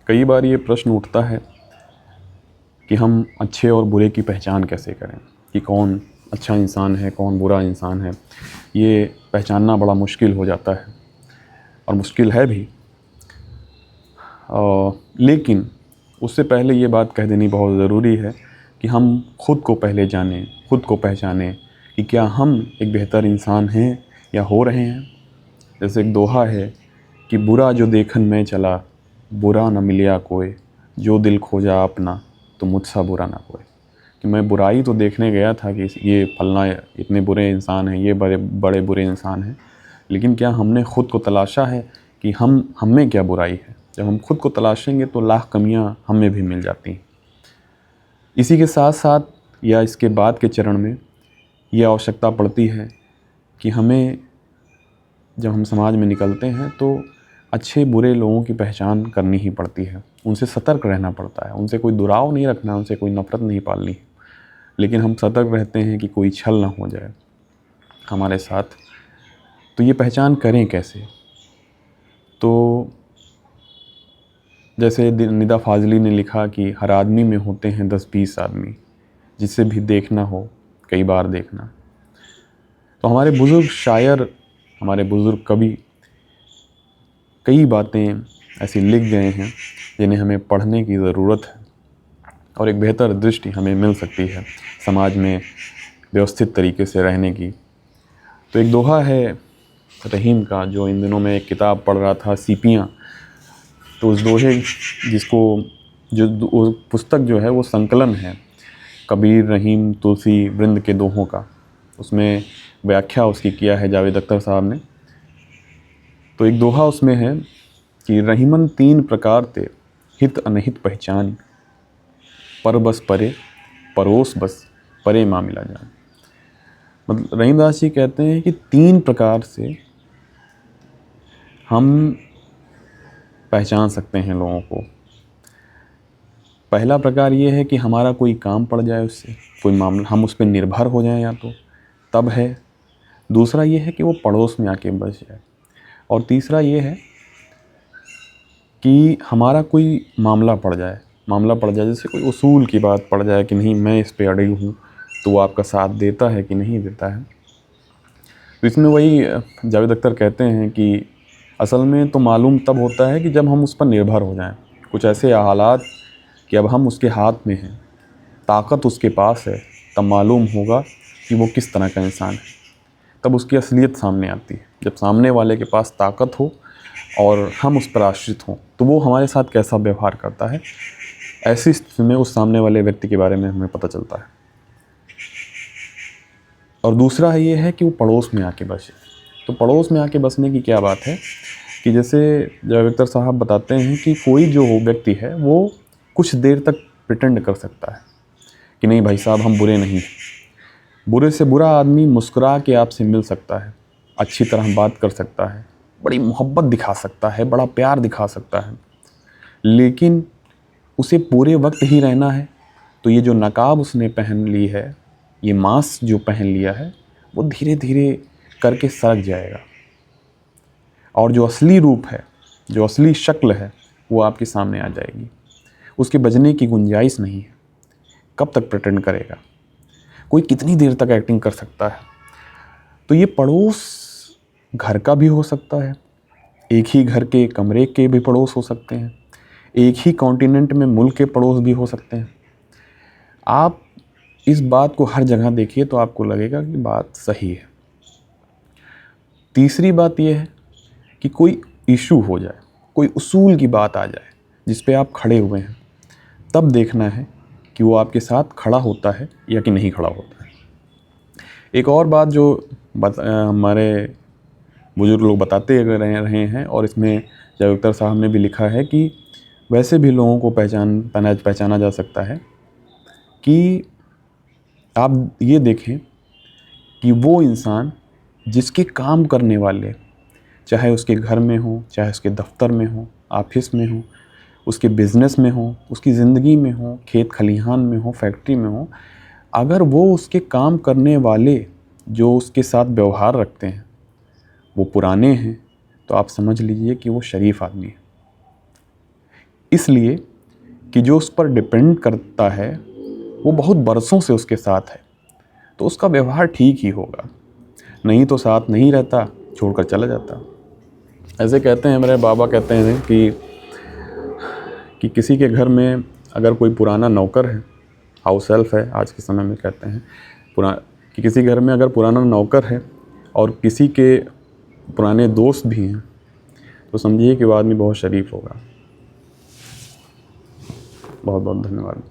कई बार ये प्रश्न उठता है कि हम अच्छे और बुरे की पहचान कैसे करें, कि कौन अच्छा इंसान है, कौन बुरा इंसान है। ये पहचानना बड़ा मुश्किल हो जाता है और मुश्किल है भी। लेकिन उससे पहले ये बात कह देनी बहुत ज़रूरी है कि हम खुद को पहले जानें, खुद को पहचानें कि क्या हम एक बेहतर इंसान हैं या हो रहे हैं। जैसे एक दोहा है कि बुरा जो देखन में चला, बुरा न मिलिया कोई, जो दिल खोजा अपना, तो मुझसा बुरा ना कोई। कि मैं बुराई तो देखने गया था कि ये फलना इतने बुरे इंसान हैं, ये बड़े बड़े बुरे इंसान हैं, लेकिन क्या हमने ख़ुद को तलाशा है कि हम में क्या बुराई है। जब हम खुद को तलाशेंगे तो लाख कमियां हमें भी मिल जाती हैं। इसी के साथ साथ या इसके बाद के चरण में ये आवश्यकता पड़ती है कि हमें जब हम समाज में निकलते हैं तो अच्छे बुरे लोगों की पहचान करनी ही पड़ती है। उनसे सतर्क रहना पड़ता है, उनसे कोई दुराव नहीं रखना, उनसे कोई नफ़रत नहीं पालनी है। लेकिन हम सतर्क रहते हैं कि कोई छल ना हो जाए हमारे साथ। तो ये पहचान करें कैसे? तो जैसे निदा फ़ाज़ली ने लिखा कि हर आदमी में होते हैं 10-20 आदमी, जिसे भी देखना हो कई बार देखना। तो हमारे बुज़ुर्ग शायर, हमारे बुज़ुर्ग कवि कई बातें ऐसी लिख गए हैं जिन्हें हमें पढ़ने की ज़रूरत है और एक बेहतर दृष्टि हमें मिल सकती है समाज में व्यवस्थित तरीके से रहने की। तो एक दोहा है रहीम का, जो इन दिनों में एक किताब पढ़ रहा था, सीपियाँ। तो उस दोहे जिसको वो पुस्तक जो है वो संकलन है कबीर, रहीम, तुलसी वृंद के दोहों का। उसमें व्याख्या उसकी किया है जावेद अख्तर साहब ने। तो एक दोहा उसमें है कि रहीमन 3 प्रकार ते, हित अनहित पहचान, पर बस परे, परोस बस परे मामिला जान। मतलब रहीमदास जी कहते हैं कि 3 प्रकार से हम पहचान सकते हैं लोगों को। पहला प्रकार ये है कि हमारा कोई काम पड़ जाए, उससे कोई मामला, हम उस पर निर्भर हो जाएं या तो तब है। दूसरा ये है कि वो पड़ोस में आके बस जाए। और तीसरा ये है कि हमारा कोई मामला पड़ जाए, जैसे कोई उसूल की बात पड़ जाए कि नहीं मैं इस पे अड़िग हूँ, तो वो आपका साथ देता है कि नहीं देता है। तो इसमें वही जावेद अख्तर कहते हैं कि असल में तो मालूम तब होता है कि जब हम उस पर निर्भर हो जाएं। कुछ ऐसे हालात कि अब हम उसके हाथ में हैं, ताकत उसके पास है, तब मालूम होगा कि वो किस तरह का इंसान है। तब उसकी असलियत सामने आती है। जब सामने वाले के पास ताकत हो और हम उस पर आश्रित हों, तो वो हमारे साथ कैसा व्यवहार करता है, ऐसी स्थिति में उस सामने वाले व्यक्ति के बारे में हमें पता चलता है। और दूसरा ये है कि वो पड़ोस में आके बसे। तो पड़ोस में आके बसने की क्या बात है कि जैसे जावेद अख्तर साहब बताते हैं कि कोई जो व्यक्ति है वो कुछ देर तक प्रिटेंड कर सकता है कि नहीं भाई साहब हम बुरे नहीं। बुरे से बुरा आदमी मुस्कुरा के आपसे मिल सकता है, अच्छी तरह बात कर सकता है, बड़ी मोहब्बत दिखा सकता है, बड़ा प्यार दिखा सकता है, लेकिन उसे पूरे वक्त ही रहना है तो ये जो नकाब उसने पहन ली है, ये मास्क जो पहन लिया है, वो धीरे धीरे करके सरक जाएगा और जो असली रूप है, जो असली शक्ल है, वो आपके सामने आ जाएगी। उसके बचने की गुंजाइश नहीं है। कब तक प्रिटेंड करेगा? कोई कितनी देर तक एक्टिंग कर सकता है? तो ये पड़ोस घर का भी हो सकता है, एक ही घर के कमरे के भी पड़ोस हो सकते हैं, एक ही कॉन्टिनेंट में मुल्क के पड़ोस भी हो सकते हैं। आप इस बात को हर जगह देखिए तो आपको लगेगा कि बात सही है। तीसरी बात यह है कि कोई इशू हो जाए, कोई उसूल की बात आ जाए जिस पे आप खड़े हुए हैं, तब देखना है कि वो आपके साथ खड़ा होता है या कि नहीं खड़ा होता है। एक और बात जो हमारे बुजुर्ग लोग बताते रहे हैं और इसमें जावेद अख्तर साहब ने भी लिखा है कि वैसे भी लोगों को पहचाना जा सकता है कि आप ये देखें कि वो इंसान जिसके काम करने वाले, चाहे उसके घर में हो, चाहे उसके दफ्तर में हो, ऑफिस में हो, उसके बिज़नेस में हो, उसकी ज़िंदगी में हो, खेत खलिहान में हो, फैक्ट्री में हो, अगर वो उसके काम करने वाले जो उसके साथ व्यवहार रखते हैं वो पुराने हैं, तो आप समझ लीजिए कि वो शरीफ आदमी है। इसलिए कि जो उस पर डिपेंड करता है वो बहुत बरसों से उसके साथ है, तो उसका व्यवहार ठीक ही होगा, नहीं तो साथ नहीं रहता, छोड़कर चला जाता। ऐसे कहते हैं, मेरे बाबा कहते हैं कि किसी के घर में अगर कोई पुराना नौकर है, हाउस हेल्प है आज के समय में कहते हैं, कि किसी घर में अगर पुराना नौकर है और किसी के पुराने दोस्त भी हैं, तो समझिए कि वो आदमी बहुत शरीफ होगा। बहुत बहुत धन्यवाद।